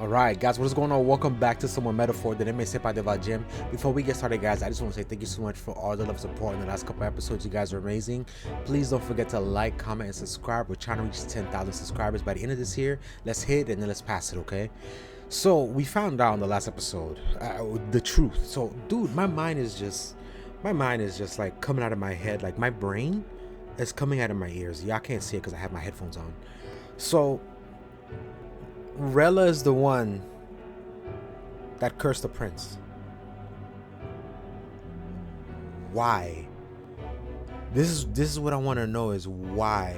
Alright guys, what is going on? Welcome back to some more Metaphor de me sepa de va gym. Before we get started guys, I just want to say thank you so much for all the love and support in the last couple episodes. You guys are amazing. Please don't forget to like, comment, and subscribe. We're trying to reach 10,000 subscribers by the end of this year. Let's hit it and then let's pass it, okay? So we found out in the last episode the truth. So dude, my mind is just like coming out of my head. Like my brain is coming out of my ears. Y'all can't see it because I have my headphones on. So ReLLA is the one that cursed the prince. Why? This is what I want to know, is why?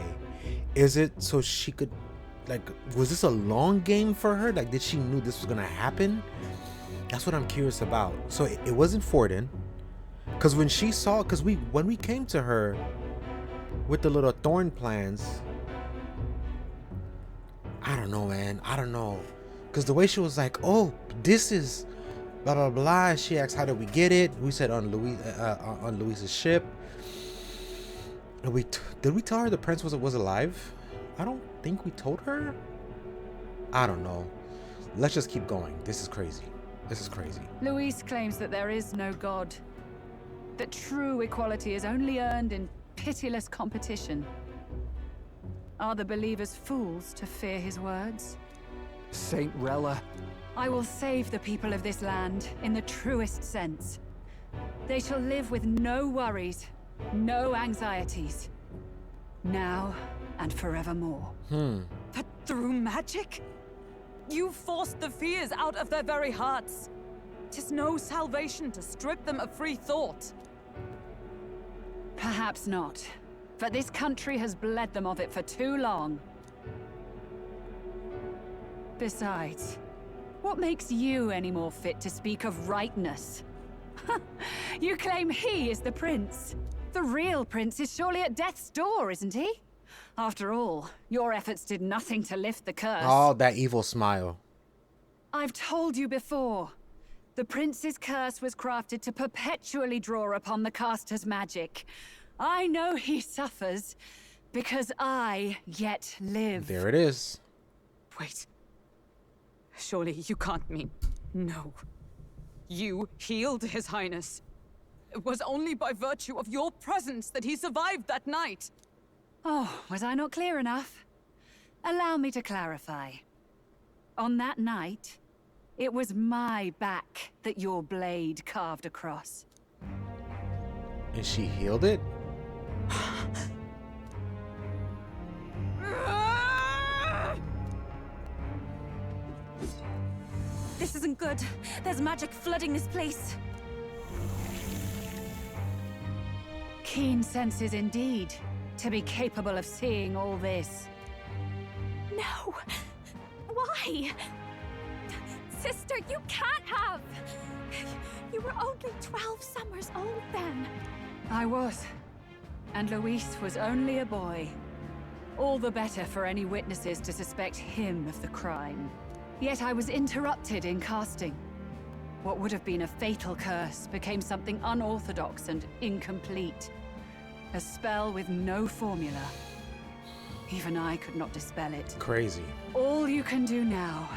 Is it so she could, like, was this a long game for her? Like, did she knew this was gonna happen? That's what I'm curious about. So it wasn't Forden, because when she saw, when we came to her with the little thorn plans, I don't know, man. I don't know. Because the way she was like, oh, this is blah, blah, blah. She asked, how did we get it? We said on Luis's ship. And did we tell her the prince was alive? I don't think we told her. I don't know. Let's just keep going. This is crazy. This is crazy. Luis claims that there is no god. That true equality is only earned in pitiless competition. Are the believers fools to fear his words? Saint ReLLA. I will save the people of this land in the truest sense. They shall live with no worries, no anxieties. Now and forevermore. But through magic? You forced the fears out of their very hearts. 'Tis no salvation to strip them of free thought. Perhaps not. But this country has bled them of it for too long. Besides, what makes you any more fit to speak of rightness? You claim he is the prince. The real prince is surely at death's door, isn't he? After all, your efforts did nothing to lift the curse. Oh, that evil smile. I've told you before. The prince's curse was crafted to perpetually draw upon the caster's magic. I know he suffers because I yet live. There it is. Wait. Surely you can't mean... No. You healed His Highness. It was only by virtue of your presence that he survived that night. Oh, was I not clear enough? Allow me to clarify. On that night, it was my back that your blade carved across. And she healed it? This isn't good. There's magic flooding this place. Keen senses indeed, to be capable of seeing all this. No! Why? Sister, you can't have! You were only 12 summers old then. I was. And Luis was only a boy. All the better for any witnesses to suspect him of the crime. Yet I was interrupted in casting. What would have been a fatal curse became something unorthodox and incomplete. A spell with no formula. Even I could not dispel it. Crazy. All you can do now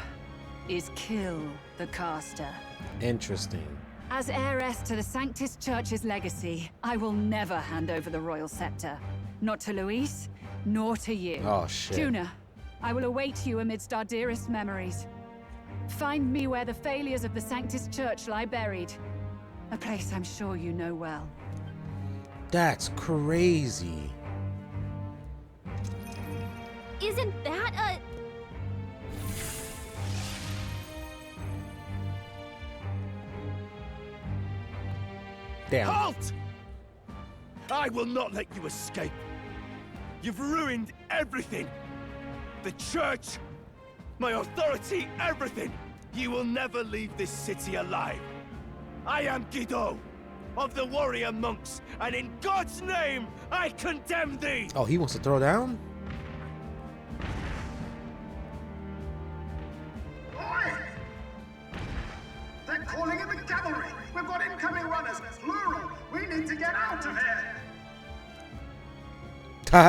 is kill the caster. Interesting. As heiress to the Sanctus Church's legacy, I will never hand over the royal scepter. Not to Luis, nor to you. Oh, shit. Juna, I will await you amidst our dearest memories. Find me where the failures of the Sanctus Church lie buried. A place I'm sure you know well. That's crazy. Isn't that a... Damn. Halt! I will not let you escape. You've ruined everything. The church, my authority, everything. You will never leave this city alive. I am Guido, of the warrior monks, and in God's name, I condemn thee! Oh, he wants to throw down? Oi! They're calling in the cavalry! We've got incoming runners, plural! We need to get out of here!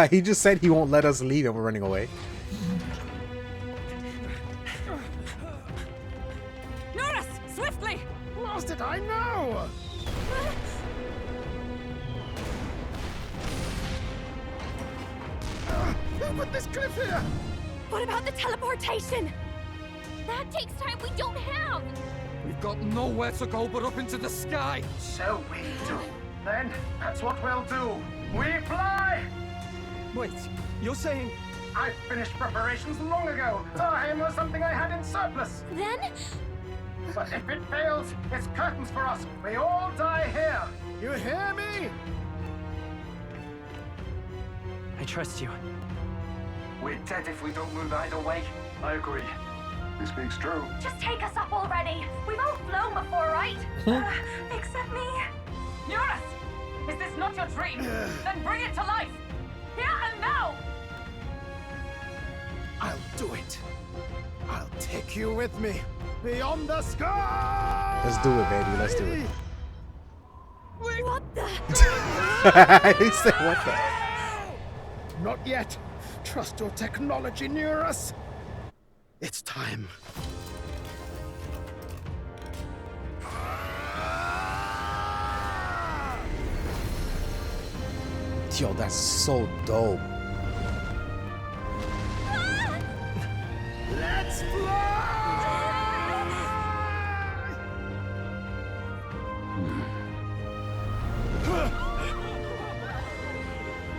He just said he won't let us leave and we're running away. Swiftly! Lost it, I know! Who put this cliff here? What about the teleportation? That takes time we don't have! We've got nowhere to go but up into the sky. So we do. Then, that's what we'll do. We fly! Wait, you're saying... I finished preparations long ago. Time was something I had in surplus. Then? But if it fails, it's curtains for us. We all die here. You hear me? I trust you. We're dead if we don't move either way. I agree. He speaks true. Just take us up already. We've all flown before, right? Except me. Eurus! Is this not your dream? Then bring it to life! Here and now! I'll do it. I'll take you with me. Beyond the sky! Let's do it, baby. Let's do it. What the? He said, what the? Not yet. Trust your technology near us. It's time. Yo, that's so dope. Let's fly!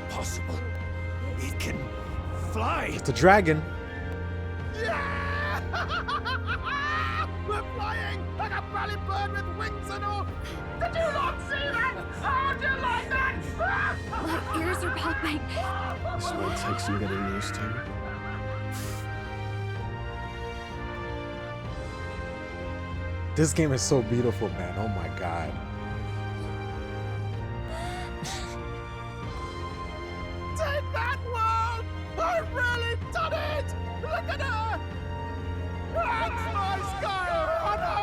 Possible. It can fly. It's a dragon. Yeah! We're flying like a bally bird with wings and all. Did you not see that? How do you like that? My ears are popping. This will take some getting used to. This game is so beautiful, man. Oh my god. Take that, world! I've really done it! Look at her! That's my sky runner!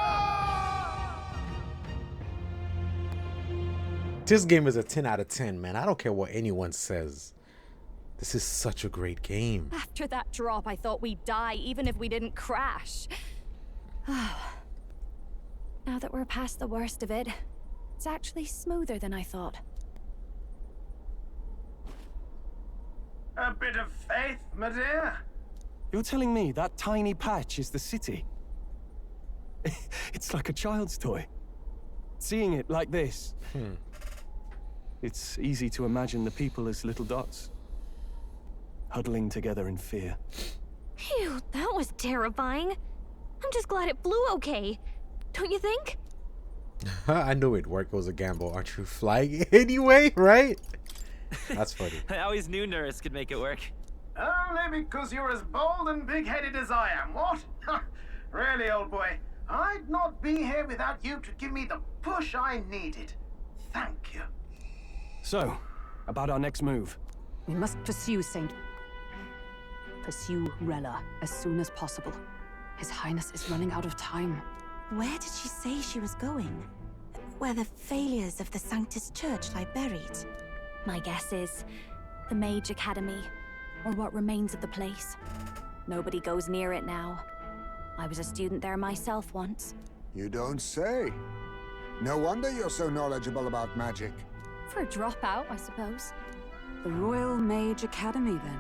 This game is a 10 out of 10, man. I don't care what anyone says. This is such a great game. After that drop, I thought we'd die even if we didn't crash. Now that we're past the worst of it, it's actually smoother than I thought. A bit of faith, my dear. You're telling me that tiny patch is the city? It's like a child's toy. Seeing it like this, it's easy to imagine the people as little dots, huddling together in fear. Phew, that was terrifying. I'm just glad it flew okay. Don't you think? I knew it'd work. It was a gamble. Aren't you flying anyway, right? That's funny. I always knew Nurse could make it work. Only because you're as bold and big-headed as I am, what? Really, old boy, I'd not be here without you to give me the push I needed. Thank you. So, about our next move. We must pursue RELLA as soon as possible. His Highness is running out of time. Where did she say she was going? Where the failures of the Sanctus Church lie buried? My guess is the Mage Academy, or what remains of the place. Nobody goes near it now. I was a student there myself once. You don't say. No wonder you're so knowledgeable about magic. For a dropout, I suppose. The Royal Mage Academy, then.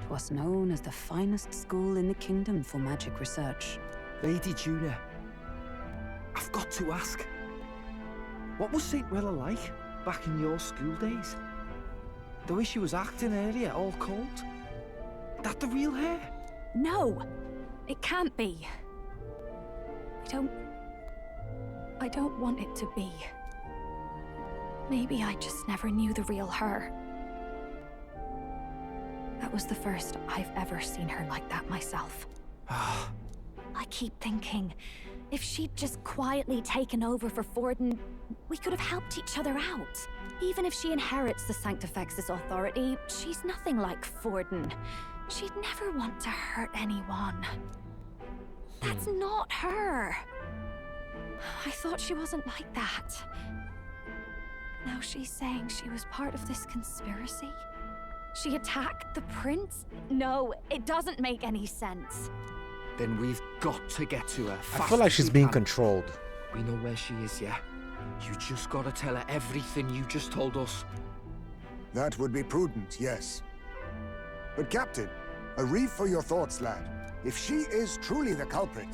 'Twas known as the finest school in the kingdom for magic research. Lady Julia, I've got to ask. What was St. Rella like back in your school days? The way she was acting earlier, all cold? That the real hair? No! It can't be. I don't want it to be. Maybe I just never knew the real her. That was the first I've ever seen her like that myself. I keep thinking, if she'd just quietly taken over for Forden, we could have helped each other out. Even if she inherits the Sanctifex's authority, she's nothing like Forden. She'd never want to hurt anyone. That's not her. I thought she wasn't like that. Now she's saying she was part of this conspiracy? She attacked the prince? No, it doesn't make any sense. Then we've got to get to her. I feel like she's being controlled. We know where she is, yeah? You just gotta tell her everything you just told us. That would be prudent, yes. But Captain, a reef for your thoughts, lad. If she is truly the culprit,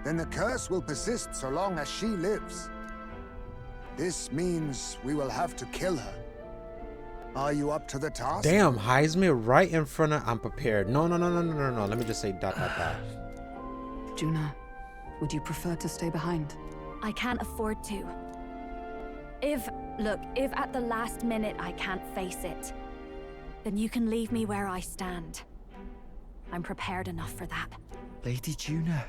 then the curse will persist so long as she lives. This means we will have to kill her. Are you up to the task? Damn, Heisman right in front of... I'm prepared. No. Let me just say ... Juna, would you prefer to stay behind? I can't afford to. If at the last minute I can't face it, then you can leave me where I stand. I'm prepared enough for that. Lady Juna.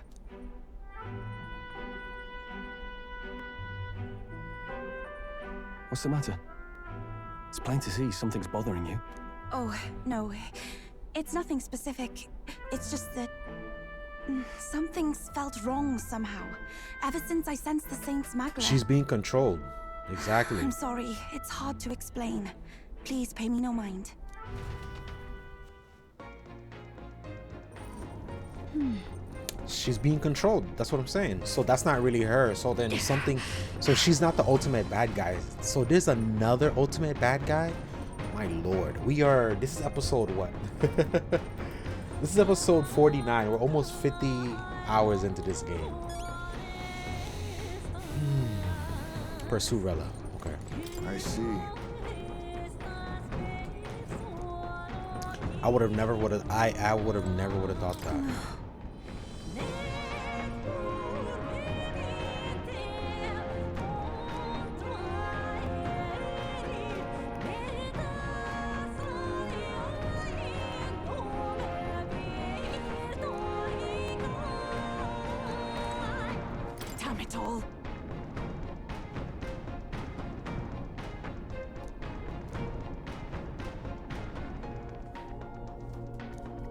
What's the matter? It's plain to see something's bothering you. Oh, no. It's nothing specific. It's just that... something's felt wrong somehow. Ever since I sensed the Saint's magla. She's being controlled. Exactly. I'm sorry. It's hard to explain. Please pay me no mind. She's being controlled. That's what I'm saying. So that's not really her. So then something... So she's not the ultimate bad guy. So there's another ultimate bad guy? My lord. We are... This is episode what? This is episode 49. We're almost 50 hours into this game. Pursue ReLLA. Okay. I see. I would have never would have... I would have never would have thought that. Damn it all.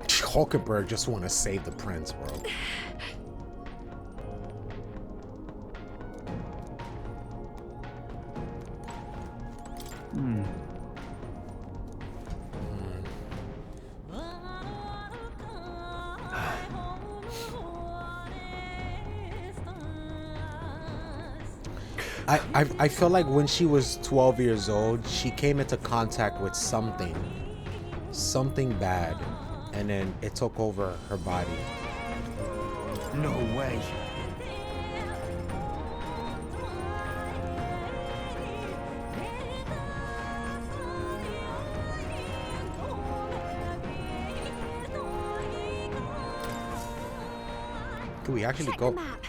Hulkenberg just want to save the prince, bro. I feel like when she was 12 years old, she came into contact with something bad, and then it took over her body. No way. Can we actually Check go? the map.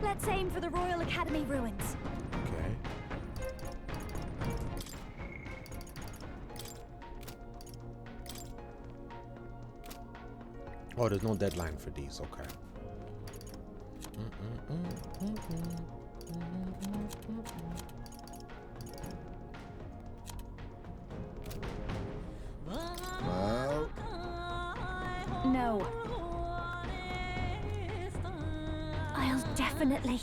Let's aim for the Royal Academy ruins. Okay. Oh, there's no deadline for these. Okay. Well, No. I'll definitely...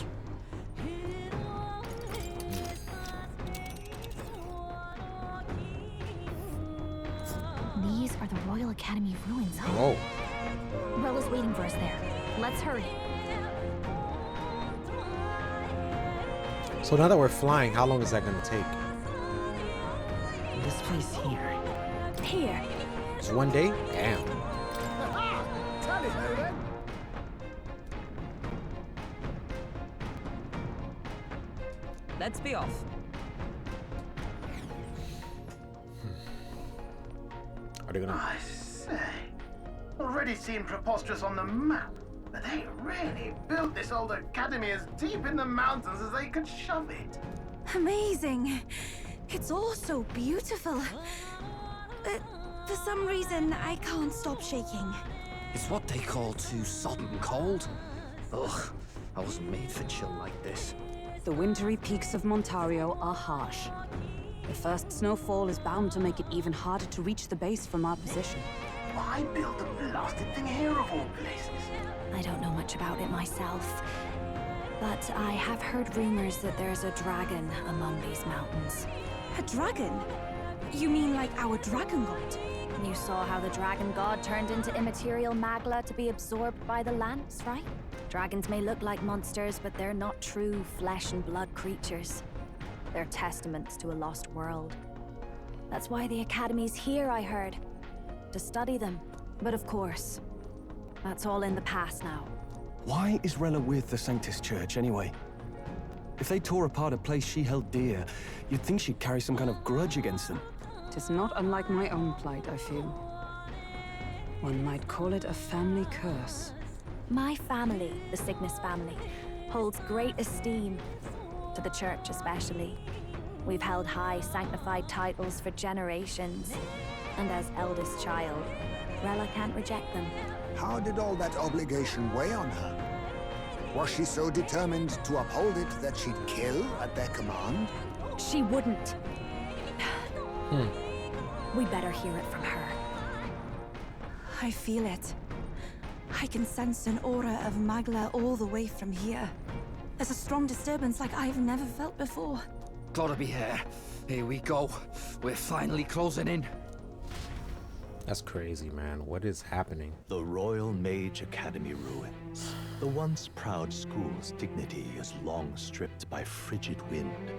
These are the Royal Academy ruins, huh? Whoa. ReLLA's waiting for us there. Let's hurry. So now that we're flying, how long is that gonna take? This place here. Here. It's one day? Damn. Let's be off. Are they gonna... I say, already seen preposterous on the map, but they really built this old academy as deep in the mountains as they could shove it. Amazing. It's all so beautiful. But for some reason, I can't stop shaking. It's what they call too sodden cold. Ugh, I wasn't made for chill like this. The wintry peaks of Montario are harsh. The first snowfall is bound to make it even harder to reach the base from our position. Why build the blasted thing here of all places? I don't know much about it myself, but I have heard rumors that there's a dragon among these mountains. A dragon? You mean like our dragon god? You saw how the dragon god turned into immaterial magla to be absorbed by the lance, right? Dragons may look like monsters, but they're not true flesh and blood creatures. They're testaments to a lost world. That's why the Academy's here, I heard. To study them. But of course, that's all in the past now. Why is ReLLA with the Sanctus Church, anyway? If they tore apart a place she held dear, you'd think she'd carry some kind of grudge against them. Tis not unlike my own plight, I feel. One might call it a family curse. My family, the Cygnus family, holds great esteem. To the Church especially. We've held high sanctified titles for generations. And as eldest child, ReLLA can't reject them. How did all that obligation weigh on her? Was she so determined to uphold it that she'd kill at their command? She wouldn't. We better hear it from her. I feel it. I can sense an aura of magla all the way from here. There's a strong disturbance like I've never felt before. Gotta be here. Here we go. We're finally closing in. That's crazy, man. What is happening? The Royal Mage Academy ruins. The once proud school's dignity is long stripped by frigid wind,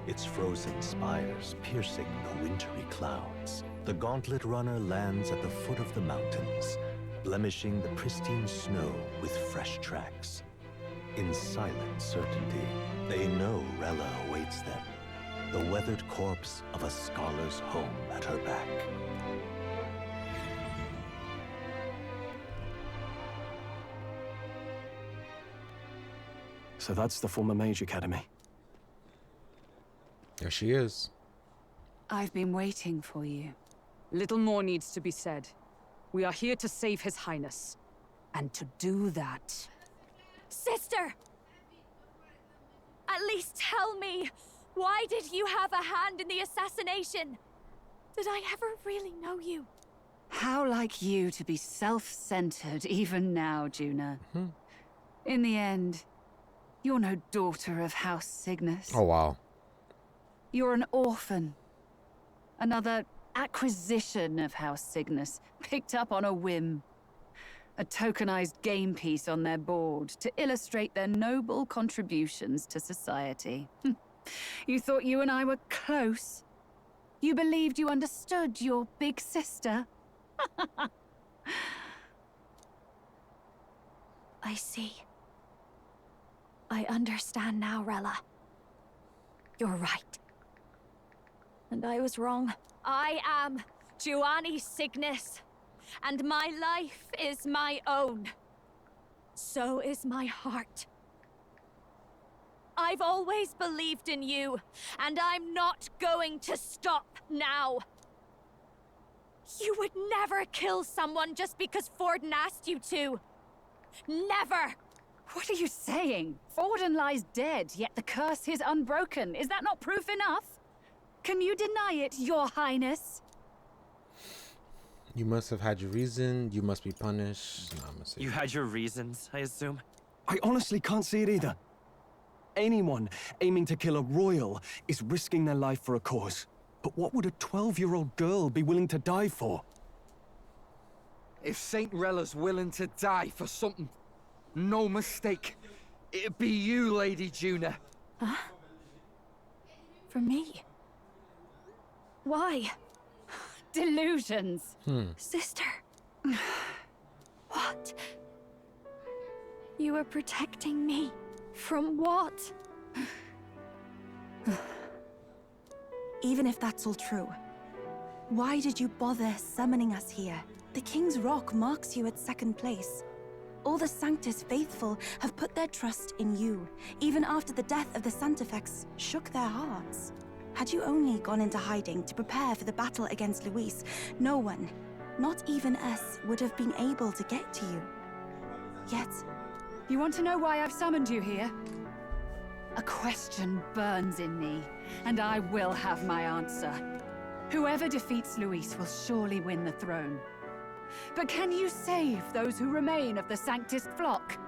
its frozen spires piercing the wintry clouds. The gauntlet runner lands at the foot of the mountains, blemishing the pristine snow with fresh tracks. In silent certainty, they know ReLLA awaits them, the weathered corpse of a scholar's home at her back. So that's the former Mage Academy. There she is. I've been waiting for you. Little more needs to be said. We are here to save His Highness. And to do that... Sister! At least tell me, why did you have a hand in the assassination? Did I ever really know you? How like you to be self-centered even now, Juna. In the end, you're no daughter of House Cygnus. Oh, wow. You're an orphan. Another acquisition of House Cygnus, picked up on a whim. A tokenized game piece on their board to illustrate their noble contributions to society. You thought you and I were close. You believed you understood your big sister. I see. I understand now, ReLLA. You're right. And I was wrong. I am Giovanni Cygnus, and my life is my own. So is my heart. I've always believed in you, and I'm not going to stop now. You would never kill someone just because Forden asked you to. Never! What are you saying? Forden lies dead, yet the curse is unbroken. Is that not proof enough? Can you deny it, Your Highness? You must have had your reason. You must be punished. No, I'm gonna say You had your reasons, I assume? I honestly can't see it either. Anyone aiming to kill a royal is risking their life for a cause. But what would a 12-year-old girl be willing to die for? If Saint ReLLA's willing to die for something, no mistake, it'd be you, Lady Juna. Huh? For me? Why? Delusions. Sister. What? You are protecting me from what? Even if that's all true, why did you bother summoning us here? The King's Rock marks you at second place. All the Sanctus faithful have put their trust in you, even after the death of the Santifex shook their hearts. Had you only gone into hiding to prepare for the battle against Luis, no one, not even us, would have been able to get to you. Yet... You want to know why I've summoned you here? A question burns in me, and I will have my answer. Whoever defeats Luis will surely win the throne. But can you save those who remain of the Sanctus flock?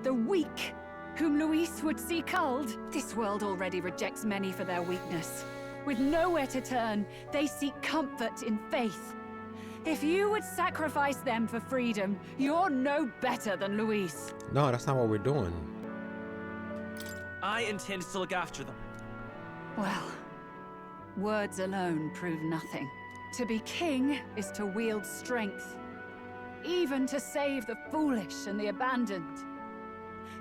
The weak, whom Luis would see culled? This world already rejects many for their weakness. With nowhere to turn, they seek comfort in faith. If you would sacrifice them for freedom, you're no better than Luis. No, that's not what we're doing. I intend to look after them. Well, words alone prove nothing. To be king is to wield strength, even to save the foolish and the abandoned.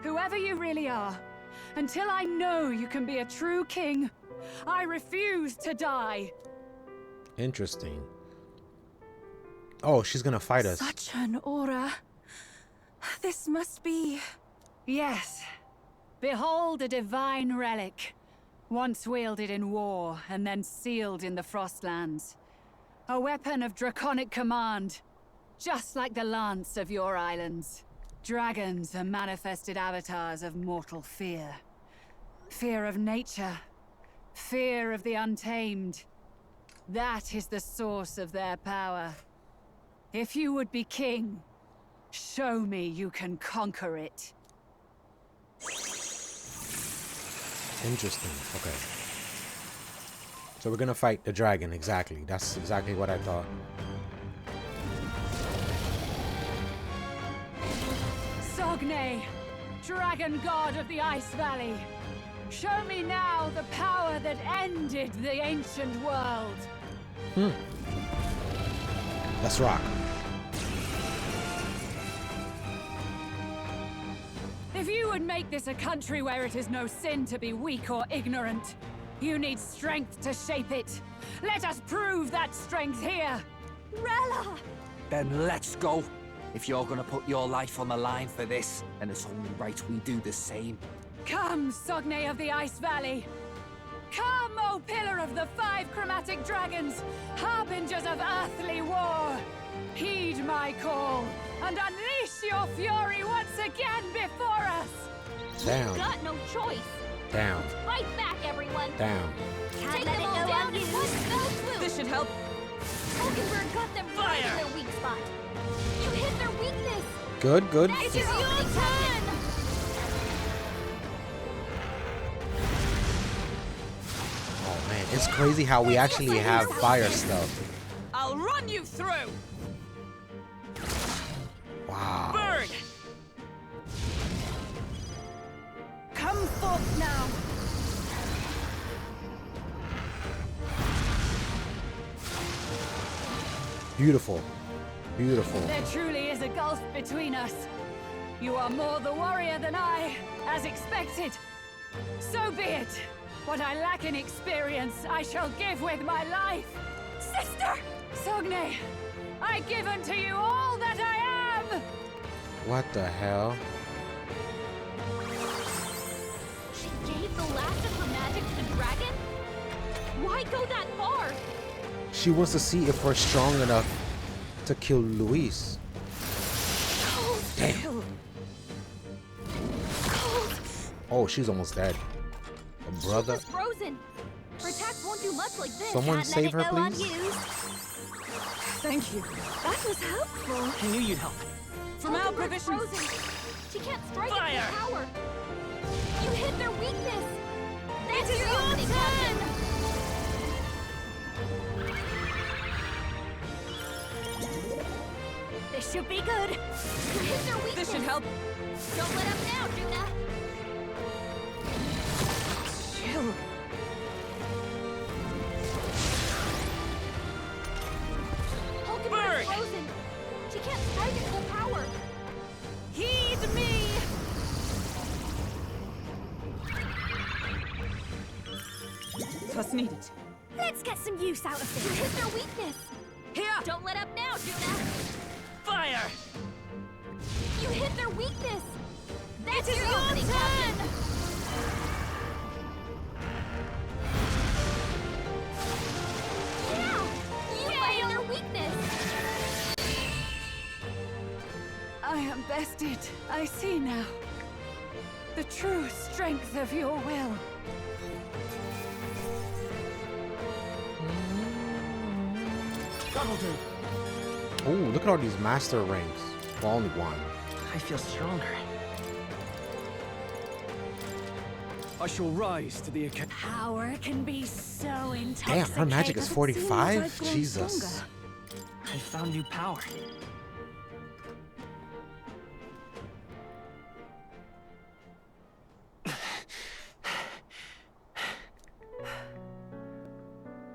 Whoever you really are, until I know you can be a true king, I refuse to die. Interesting. Oh, she's gonna fight us. Such an aura. This must be... Yes. Behold a divine relic. Once wielded in war and then sealed in the Frostlands. A weapon of draconic command. Just like the lance of your islands. Dragons are manifested avatars of mortal fear. Fear of nature. Fear of the untamed. That is the source of their power. If you would be king, show me you can conquer it. Interesting. Okay. So we're gonna fight the dragon, exactly. That's exactly what I thought. Sogne, dragon god of the Ice Valley. Show me now the power that ended the ancient world. Let's rock. If you would make this a country where it is no sin to be weak or ignorant, you need strength to shape it. Let us prove that strength here. Rella! Then let's go. If you're gonna put your life on the line for this, then it's only right we do the same. Come, Sogne of the Ice Valley. Come, O pillar of the 5 chromatic dragons, harbingers of earthly war. Heed my call, and unleash your fury once again before us. Down. We've got no choice. Down. Fight back, everyone. Down. Can't let it go on you. This should help. Hulkenberg got them right in their weak spot. You hit their weakness. Good, good. It is your turn. Oh man, it's crazy how we actually have fire stuff. I'll run you through. Wow. Burn. Come forth now. Beautiful. Beautiful. There truly is a gulf between us. You are more the warrior than I, as expected. So be it. What I lack in experience, I shall give with my life. Sister! Sogne, I give unto you all that I am! What the hell? She gave the last of her magic to the dragon? Why go that far? She wants to see if we're strong enough to kill Luis. Damn. Oh, she's almost dead. A brother. She was frozen. Protect won't do much like this. Someone Can't save her, let it go please. unused. Thank you. That was helpful. I knew you'd help. From our Hulkenberg's provisions. frozen. She can't strike it Fire! with power. You hit their weakness. That's is your your opening, turn. Captain. This should be good. You hit their weakness. This should help. Don't let up now, Juna. Chill. Hulkenberg's frozen. She can't strike at full power. Heed me! Twas needed. Let's get some use out of this. You hit their weakness. Here. Don't let up now, Juna. Fire! You hit their weakness. That's It is your your opening, turn. Captain. Yeah, you fight their weakness. I am bested. I see now. The true strength of your will. That'll do. Oh, look at all these master ranks. Well, only one. I feel stronger. I shall rise to the occasion. Power can be so intoxicating. Damn, her magic is Doesn't seem 45? like I've grown Jesus. stronger. I found new power.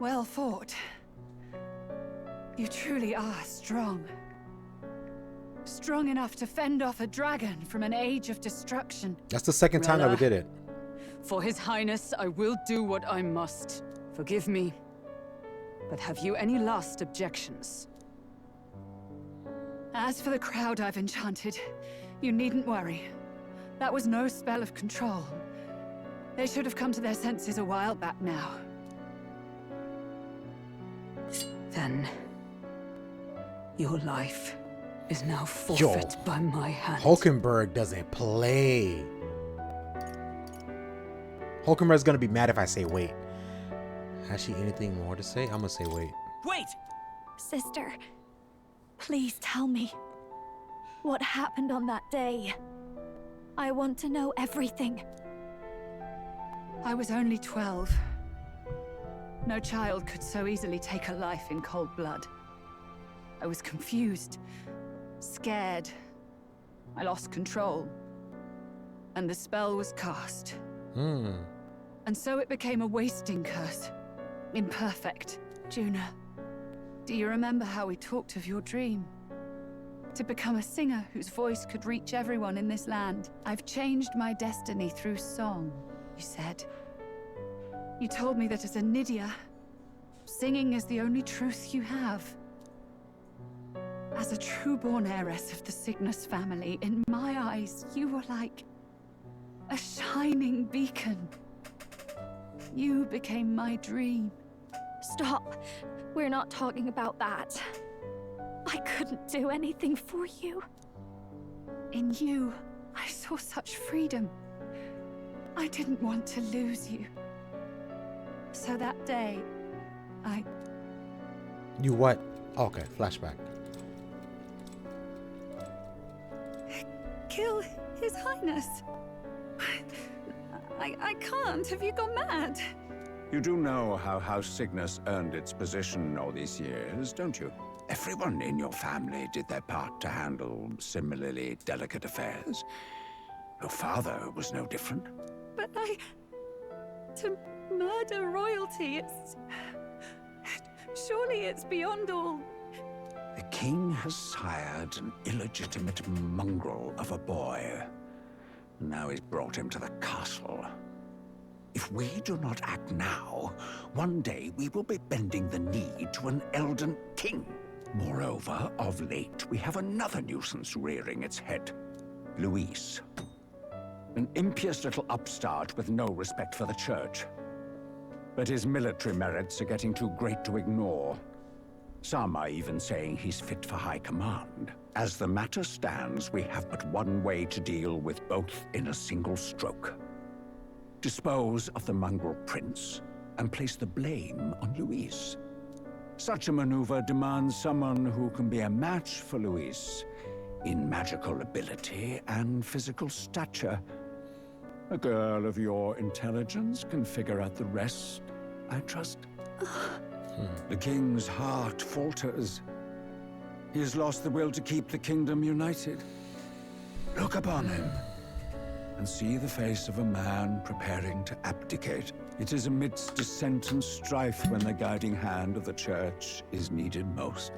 Well fought. You truly are strong. Strong enough to fend off a dragon from an age of destruction. That's the second time that we did it. For His Highness, I will do what I must. Forgive me. But have you any last objections? As for the crowd I've enchanted, you needn't worry. That was no spell of control. They should have come to their senses a while back now. Then, your life is now forfeit by my hand. Hulkenberg doesn't play. Hulkenberg's gonna be mad if I say wait. Has she anything more to say? I'm gonna say wait. Wait! Sister, please tell me what happened on that day. I want to know everything. I was only 12. No child could so easily take a life in cold blood. I was confused, scared. I lost control. And the spell was cast. And so it became a wasting curse. Imperfect. Juna, do you remember how we talked of your dream? To become a singer whose voice could reach everyone in this land. I've changed my destiny through song, you said. You told me that as a Nydia, singing is the only truth you have. As a true-born heiress of the Cygnus family, in my eyes, you were like a shining beacon. You became my dream. Stop. We're not talking about that. I couldn't do anything for you. In you, I saw such freedom. I didn't want to lose you. So that day, You what? Okay, flashback. Kill His Highness. I can't. Have you gone mad? You do know how House Cygnus earned its position all these years, don't you? Everyone in your family did their part to handle similarly delicate affairs. Your father was no different. But to murder royalty, surely it's beyond all. The king has sired an illegitimate mongrel of a boy. Now he's brought him to the castle. If we do not act now, one day we will be bending the knee to an Elden king. Moreover, of late, we have another nuisance rearing its head. Luis. An impious little upstart with no respect for the church. But his military merits are getting too great to ignore. Some are even saying he's fit for high command. As the matter stands, we have but one way to deal with both in a single stroke. Dispose of the mongrel prince and place the blame on Luis. Such a maneuver demands someone who can be a match for Luis in magical ability and physical stature. A girl of your intelligence can figure out the rest, I trust. The king's heart falters. He has lost the will to keep the kingdom united. Look upon him and see the face of a man preparing to abdicate. It is amidst dissent and strife when the guiding hand of the church is needed most.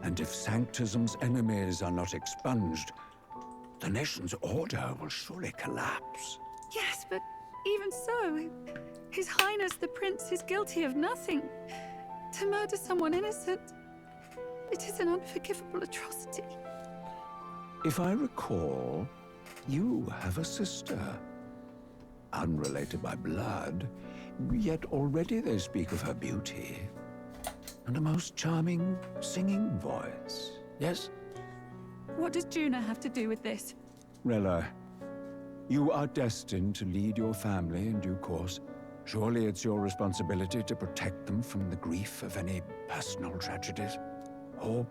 And if Sanctism's enemies are not expunged, the nation's order will surely collapse. Yes, but even so, His Highness the Prince is guilty of nothing. To murder someone innocent, it is an unforgivable atrocity. If I recall, you have a sister. Unrelated by blood, yet already they speak of her beauty. And a most charming singing voice, yes? What does Juna have to do with this? Rella, you are destined to lead your family in due course. Surely it's your responsibility to protect them from the grief of any personal tragedies. Or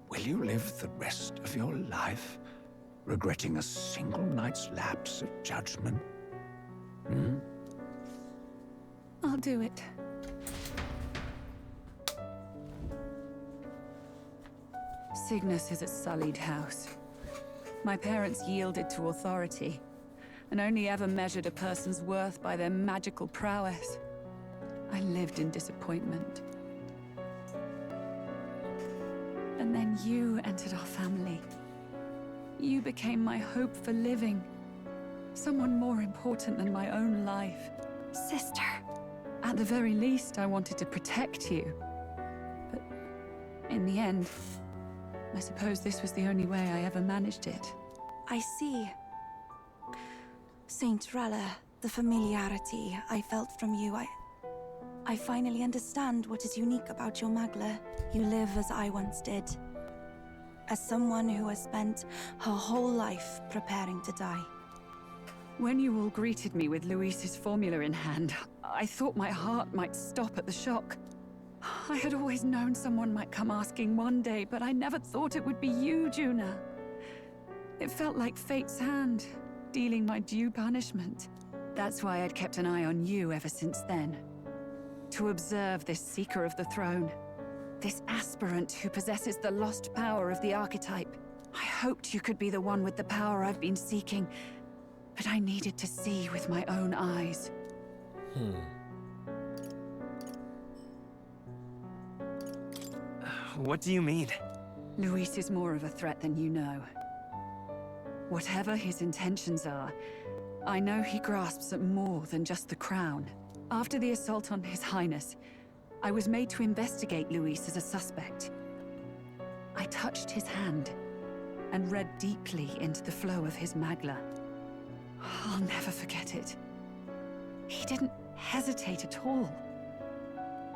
will you live the rest of your life regretting a single night's lapse of judgment? I'll do it. Cygnus is a sullied house. My parents yielded to authority, and only ever measured a person's worth by their magical prowess. I lived in disappointment. And then you entered our family. You became my hope for living. Someone more important than my own life. Sister. At the very least, I wanted to protect you. But in the end, I suppose this was the only way I ever managed it. I see. Saint Rella, the familiarity I felt from you, I finally understand what is unique about your Magla. You live as I once did. As someone who has spent her whole life preparing to die. When you all greeted me with Luis's formula in hand, I thought my heart might stop at the shock. I had always known someone might come asking one day, but I never thought it would be you, Juna. It felt like fate's hand, dealing my due punishment. That's why I'd kept an eye on you ever since then. To observe this seeker of the throne. This aspirant who possesses the lost power of the archetype. I hoped you could be the one with the power I've been seeking, but I needed to see with my own eyes. What do you mean? Luis is more of a threat than you know. Whatever his intentions are, I know he grasps at more than just the crown. After the assault on His Highness, I was made to investigate Luis as a suspect. I touched his hand and read deeply into the flow of his Magla. I'll never forget it. He didn't hesitate at all.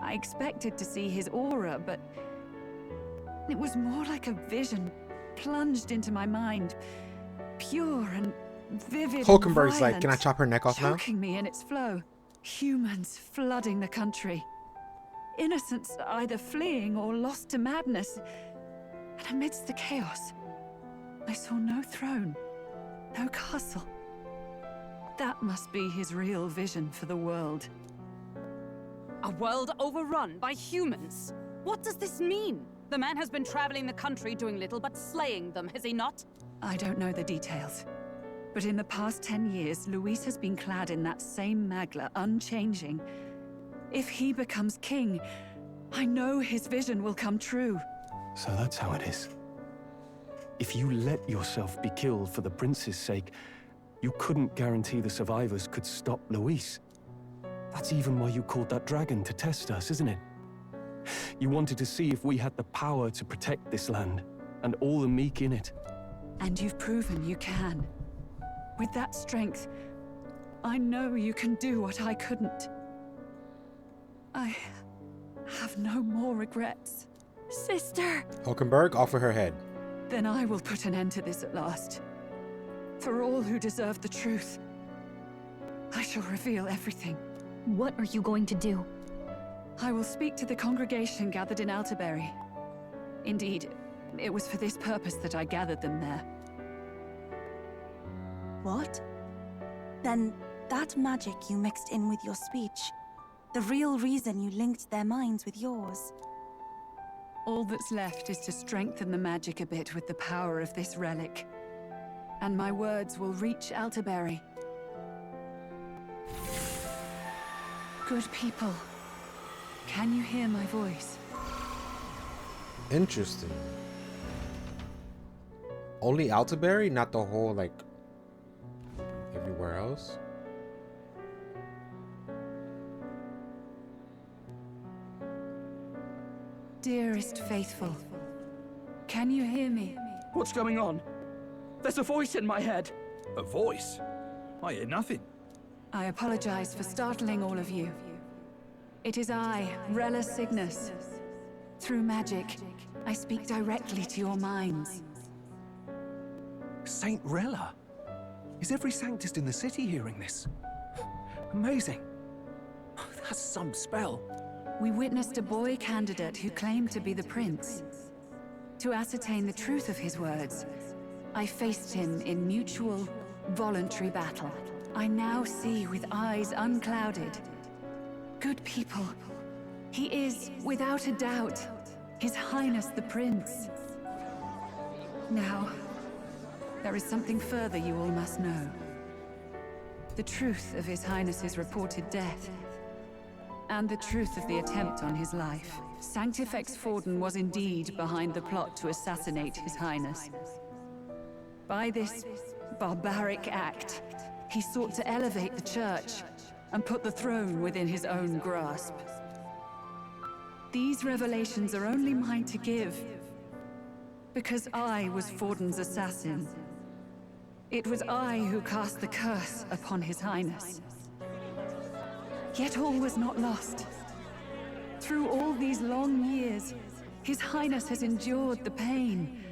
I expected to see his aura, but it was more like a vision plunged into my mind, pure and vivid. Hulkenberg's like, can I chop her neck off now? Choking me in its flow. Humans flooding the country. Innocents either fleeing or lost to madness. And amidst the chaos, I saw no throne, no castle. That must be his real vision for the world. A world overrun by humans? What does this mean? The man has been traveling the country doing little but slaying them, has he not? I don't know the details. But in the past 10 years, Luis has been clad in that same Magla, unchanging. If he becomes king, I know his vision will come true. So that's how it is. If you let yourself be killed for the prince's sake, you couldn't guarantee the survivors could stop Luis. That's even why you called that dragon to test us, isn't it? You wanted to see if we had the power to protect this land, and all the meek in it. And you've proven you can. With that strength, I know you can do what I couldn't. I have no more regrets. Sister! Hulkenberg, offer her head. Then I will put an end to this at last. For all who deserve the truth, I shall reveal everything. What are you going to do? I will speak to the congregation gathered in Altaberry. Indeed, it was for this purpose that I gathered them there. What? Then that magic you mixed in with your speech, the real reason you linked their minds with yours. All that's left is to strengthen the magic a bit with the power of this relic. And my words will reach Altaberry. Good people, can you hear my voice? Interesting. Only Altaberry, not the whole, like, everywhere else? Dearest faithful, can you hear me? What's going on? There's a voice in my head. A voice? I hear nothing. I apologize for startling all of you. It is I, RELLA Cygnus. Through magic, I speak directly to your minds. Saint Rella? Is every Sanctist in the city hearing this? Amazing. That's some spell. We witnessed a boy candidate who claimed to be the prince. To ascertain the truth of his words, I faced him in mutual, voluntary battle. I now see with eyes unclouded. Good people, he is, without a doubt, His Highness the Prince. Now, there is something further you all must know. The truth of His Highness's reported death, and the truth of the attempt on his life. Sanctifex Forden was indeed behind the plot to assassinate His Highness. By this barbaric act, he sought to elevate the Church and put the throne within his own grasp. These revelations are only mine to give, because I was Forden's assassin. It was I who cast the curse upon His Highness. Yet all was not lost. Through all these long years, His Highness has endured the pain,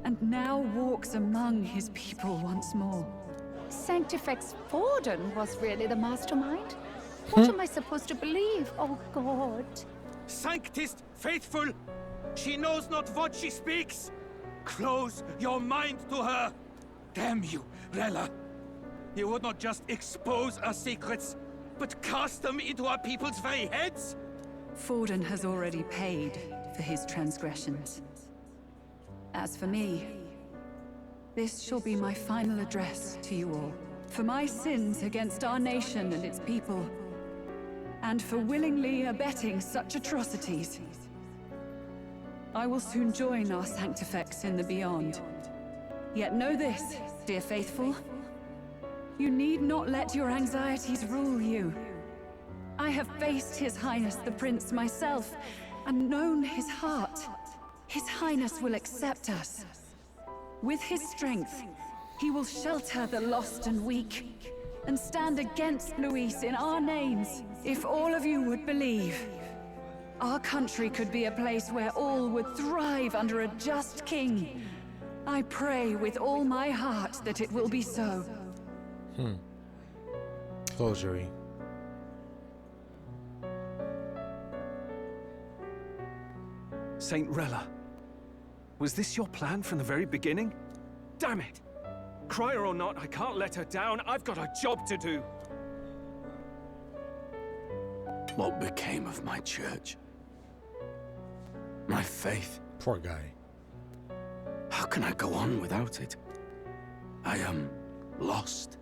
and now walks among his people once more. Sanctifex Forden was really the mastermind? What am I supposed to believe? Oh, God. Sanctist faithful! She knows not what she speaks! Close your mind to her! Damn you, Rella! You would not just expose our secrets, but cast them into our people's very heads? Forden has already paid for his transgressions. As for me, this shall be my final address to you all. For my sins against our nation and its people, and for willingly abetting such atrocities. I will soon join our Sanctifex in the beyond. Yet know this, dear faithful. You need not let your anxieties rule you. I have faced His Highness the Prince myself, and known his heart. His Highness will accept us. With his strength, he will shelter the lost and weak, and stand against Luis in our names. If all of you would believe, our country could be a place where all would thrive under a just king. I pray with all my heart that it will be so. Closure. Saint Rella, was this your plan from the very beginning? Damn it! Crier or not, I can't let her down. I've got a job to do. What became of my church? My faith? Poor guy. How can I go on without it? I am lost.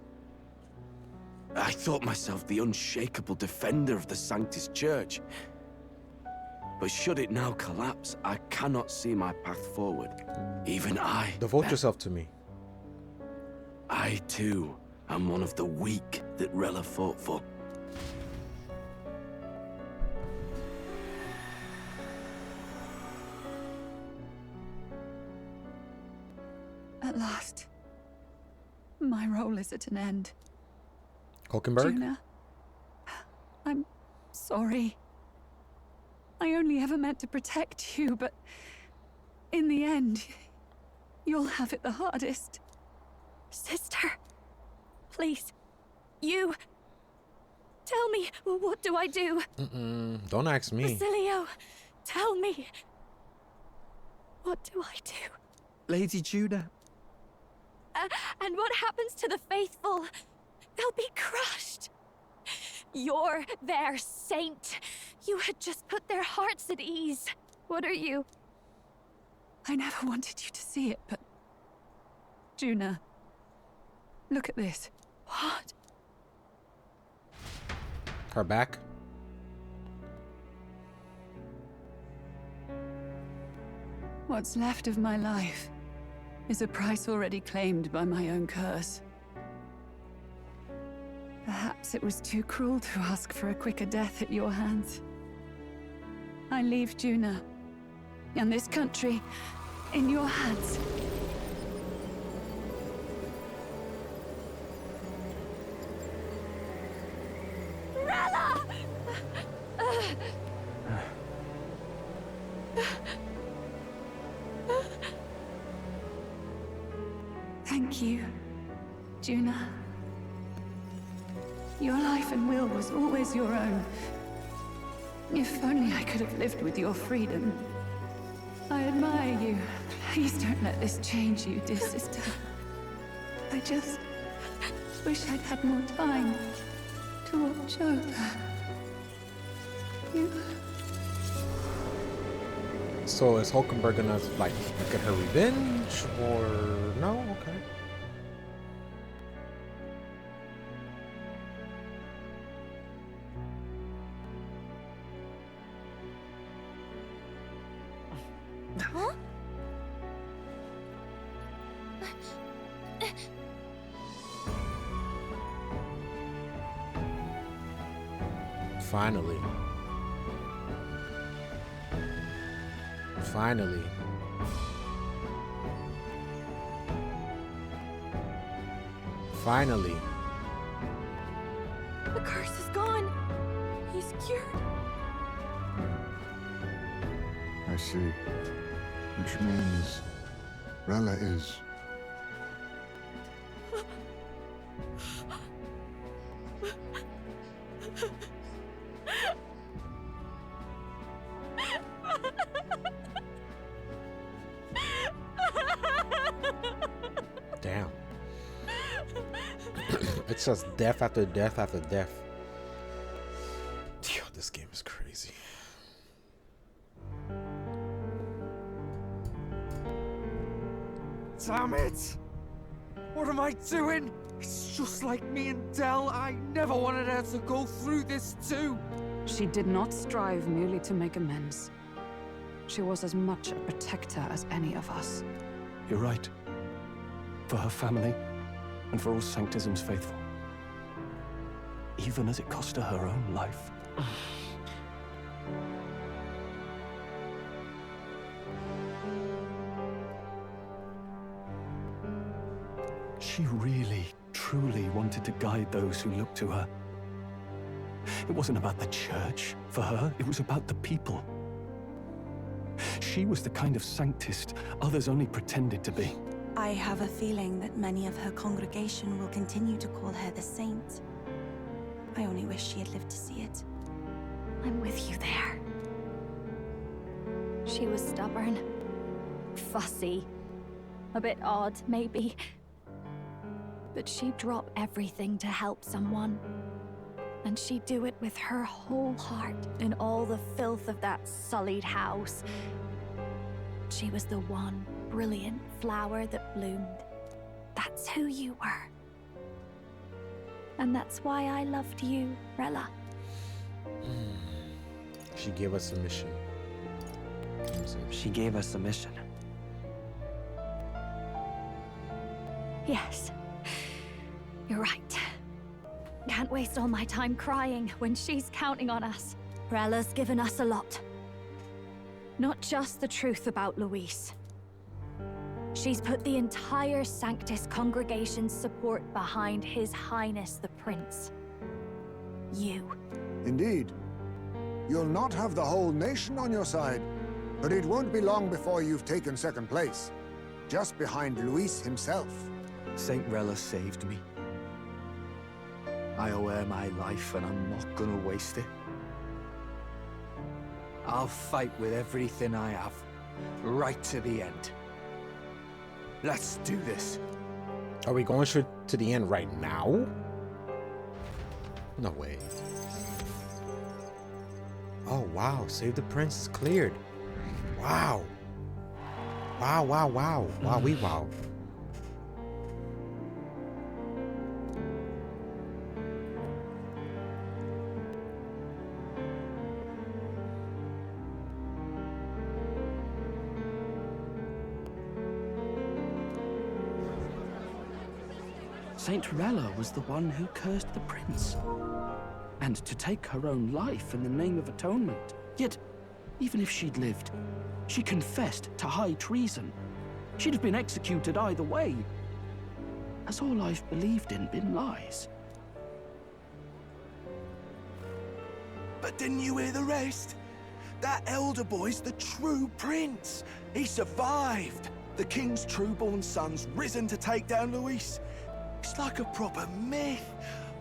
I thought myself the unshakable defender of the Sanctus Church. But should it now collapse, I cannot see my path forward. Even I... Devote yourself to me. I, too, am one of the weak that Rella fought for. At last, my role is at an end. Hulkenberg? Juna, I'm sorry. I only ever meant to protect you, but in the end, you'll have it the hardest. Sister, please, you... Tell me, what do I do? Don't ask me. Basilio, tell me. What do I do? Lady Juna. And what happens to the faithful? They'll be crushed. You're their saint. You had just put their hearts at ease. What are you? I never wanted you to see it, but... Juna, look at this. What? Her back? What's left of my life is a price already claimed by my own curse. Perhaps it was too cruel to ask for a quicker death at your hands. I leave Juna and this country in your hands. Rella! Thank you, Juna. Your life and will was always your own. If only I could have lived with your freedom. I admire you. Please don't let this change you, dear sister. I just wish I'd had more time to watch over you. So is Hulkenberg gonna like get her revenge or no? Okay. Huh? Finally. Finally. Finally. The curse is gone. He's cured. I see. Which means Rella is... Damn. It's just death after death after death. Yo, this game is crazy. Damn it! What am I doing? It's just like me and Del. I never wanted her to go through this too. She did not strive merely to make amends. She was as much a protector as any of us. You're right. For her family, and for all Sanctism's faithful. Even as it cost her her own life. She really, truly wanted to guide those who looked to her. It wasn't about the church, for her, it was about the people. She was the kind of Sanctist others only pretended to be. I have a feeling that many of her congregation will continue to call her the saint. I only wish she had lived to see it. I'm with you there. She was stubborn, fussy, a bit odd, maybe. But she'd drop everything to help someone. And she'd do it with her whole heart in all the filth of that sullied house. She was the one brilliant flower that bloomed. That's who you were. And that's why I loved you, Rella. She gave us a mission. She gave us a mission. Yes. You're right. Can't waste all my time crying when she's counting on us. Rella's given us a lot. Not just the truth about Luis. She's put the entire Sanctus congregation's support behind His Highness the Prince. You. Indeed. You'll not have the whole nation on your side, but it won't be long before you've taken second place, just behind Luis himself. Saint Rella saved me. I owe her my life, and I'm not gonna waste it. I'll fight with everything I have, right to the end. Let's do this. Are we going straight to the end right now? No way. Oh wow, save the prince is cleared. Wow. Wow, wow, wow. Wow, we wow. Saint Rella was the one who cursed the prince. And to take her own life in the name of atonement. Yet, even if she'd lived, she confessed to high treason. She'd have been executed either way. Has all I've believed in been lies? But didn't you hear the rest? That Elda boy's the true prince. He survived. The king's true-born son's risen to take down Luis. It's like a proper myth.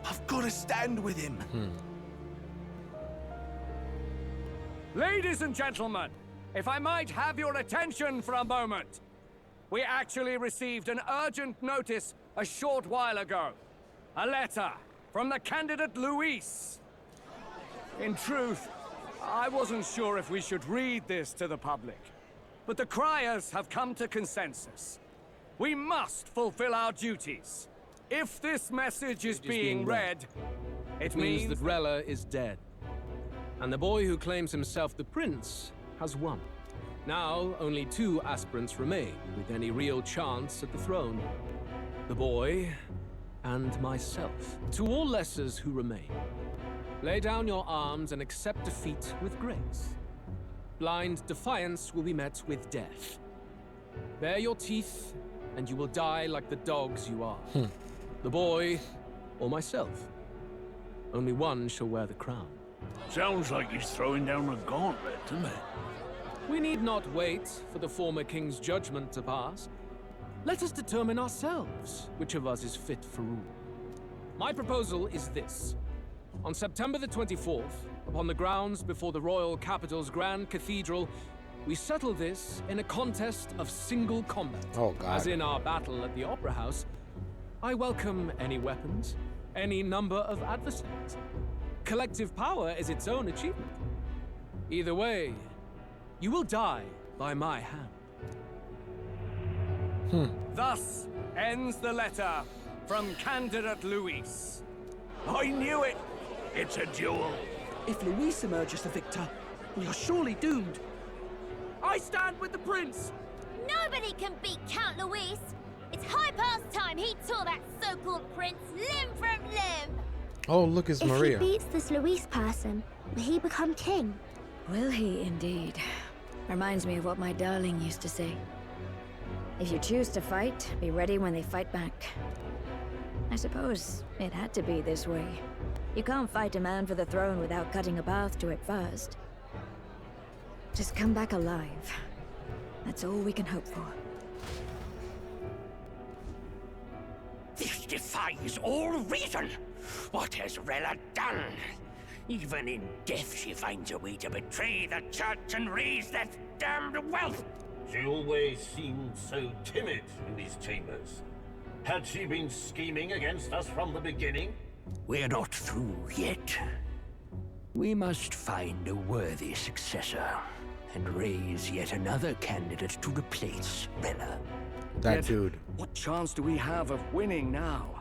I've got to stand with him. Ladies and gentlemen, if I might have your attention for a moment. We actually received an urgent notice a short while ago. A letter from the candidate Luis. In truth, I wasn't sure if we should read this to the public. but the criers have come to consensus. We must fulfill our duties. If this message is being read, it means that RELLA is dead. And the boy who claims himself the prince has won. Now, only 2 aspirants remain with any real chance at the throne. The boy and myself. To all lessers who remain, lay down your arms and accept defeat with grace. Blind defiance will be met with death. Bare your teeth, and you will die like the dogs you are. The boy, or myself. Only one shall wear the crown. Sounds like he's throwing down a gauntlet, doesn't it? We need not wait for the former king's judgment to pass. Let us determine ourselves which of us is fit for rule. My proposal is this. On September the 24th, upon the grounds before the royal capital's grand cathedral, we settle this in a contest of single combat. Oh, God. As in our battle at the Opera House, I welcome any weapons, any number of adversaries. Collective power is its own achievement. Either way, you will die by my hand. Thus ends the letter from candidate Luis. I knew it! It's a duel. If Luis emerges the victor, we are surely doomed. I stand with the prince! Nobody can beat Count Luis! It's high past time he tore that so-called prince limb from limb! Oh, look, it's Maria. If he beats this Luis person, will he become king? Will he indeed? Reminds me of what my darling used to say. If you choose to fight, be ready when they fight back. I suppose it had to be this way. You can't fight a man for the throne without cutting a path to it first. Just come back alive. That's all we can hope for. This defies all reason. What has RELLA done? Even in death she finds a way to betray the church and raise that damned wealth. She always seemed so timid in these chambers. Had she been scheming against us from the beginning? We're not through yet. We must find a worthy successor and raise yet another candidate to replace RELLA. That dude. What chance do we have of winning now?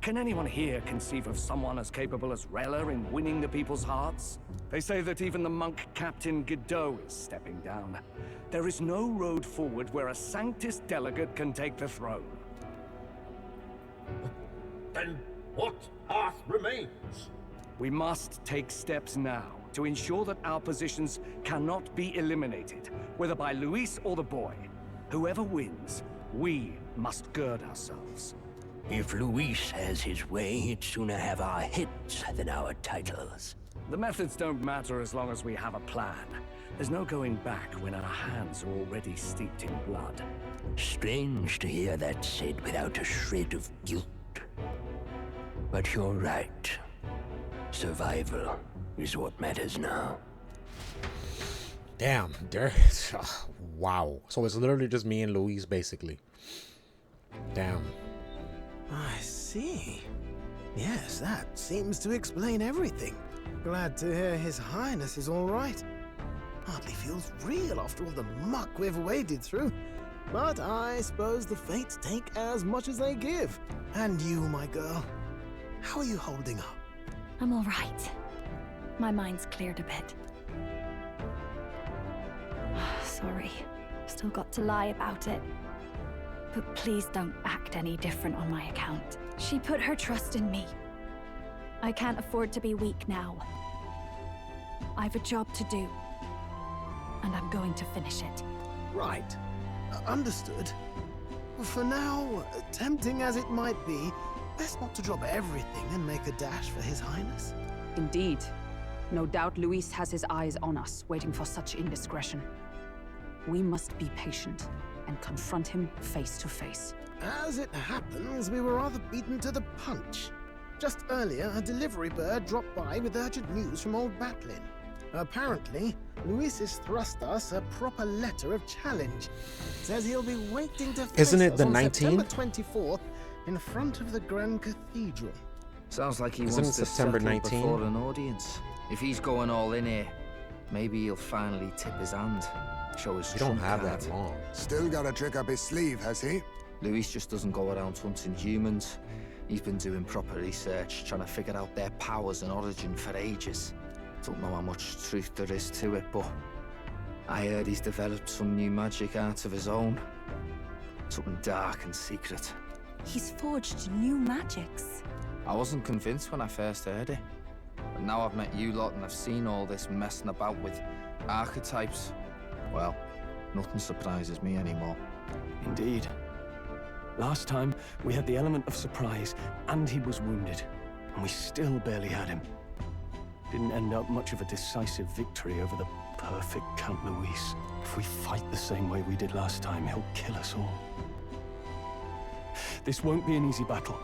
Can anyone here conceive of someone as capable as RELLA in winning the people's hearts? They say that even the monk Captain Godot is stepping down. There is no road forward where a Sanctus delegate can take the throne. Then what path remains? We must take steps now to ensure that our positions cannot be eliminated, whether by Luis or the boy. Whoever wins, we must gird ourselves. If Luis has his way, he'd sooner have our heads than our titles. The methods don't matter as long as we have a plan. There's no going back when our hands are already steeped in blood. Strange to hear that said without a shred of guilt. But you're right. Survival is what matters now. Damn, there. Wow. So it's literally just me and Luis, basically. Damn. I see. Yes, that seems to explain everything. Glad to hear His Highness is all right. Hardly feels real after all the muck we've waded through. But I suppose the fates take as much as they give. And you, my girl, how are you holding up? I'm all right. My mind's cleared a bit. Sorry. Still got to lie about it. But please don't act any different on my account. She put her trust in me. I can't afford to be weak now. I've a job to do. And I'm going to finish it. Right. Understood. For now, tempting as it might be, best not to drop everything and make a dash for His Highness. Indeed. No doubt Luis has his eyes on us, waiting for such indiscretion. We must be patient and confront him face to face. As it happens, we were rather beaten to the punch. Just earlier, a delivery bird dropped by with urgent news from old Batlin. Apparently, Luis has thrust us a proper letter of challenge. Says he'll be waiting to face Isn't it us the on 19th? September 24th in front of the Grand Cathedral. Sounds like he Isn't wants it to September settle 19? before an audience. If he's going all in here, maybe he'll finally tip his hand. show his You don't trump have card. that long. Still got a trick up his sleeve, has he? Luis just doesn't go around hunting humans. He's been doing proper research, trying to figure out their powers and origin for ages. Don't know how much truth there is to it, but I heard he's developed some new magic art of his own. Something dark and secret. He's forged new magics. I wasn't convinced when I first heard it. But now I've met you lot and I've seen all this messing about with archetypes. Well, nothing surprises me anymore. Indeed. Last time, we had the element of surprise, and he was wounded. And we still barely had him. Didn't end up much of a decisive victory over the perfect Count Luis. If we fight the same way we did last time, he'll kill us all. This won't be an easy battle,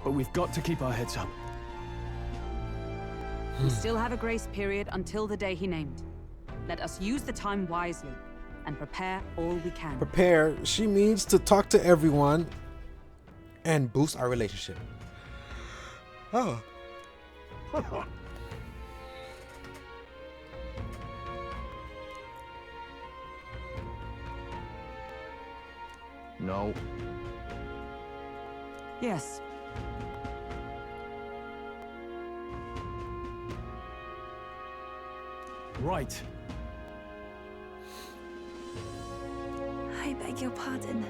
but we've got to keep our heads up. We still have a grace period until the day he named. Let us use the time wisely and prepare all we can. Prepare, she means to talk to everyone and boost our relationship. Oh. No. Yes. Right. I beg your pardon.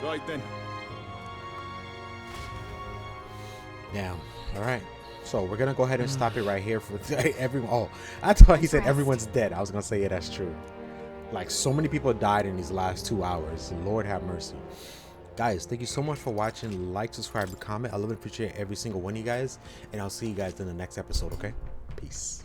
Right then. Damn. All right. So we're gonna go ahead and stop it right here for everyone. Oh, I thought he said everyone's dead. I was gonna say, yeah, that's true. Like, so many people died in these last 2 hours. Lord have mercy. Guys, thank you so much for watching. Like, subscribe, and comment. I love and appreciate every single one of you guys. And I'll see you guys in the next episode, okay? Peace.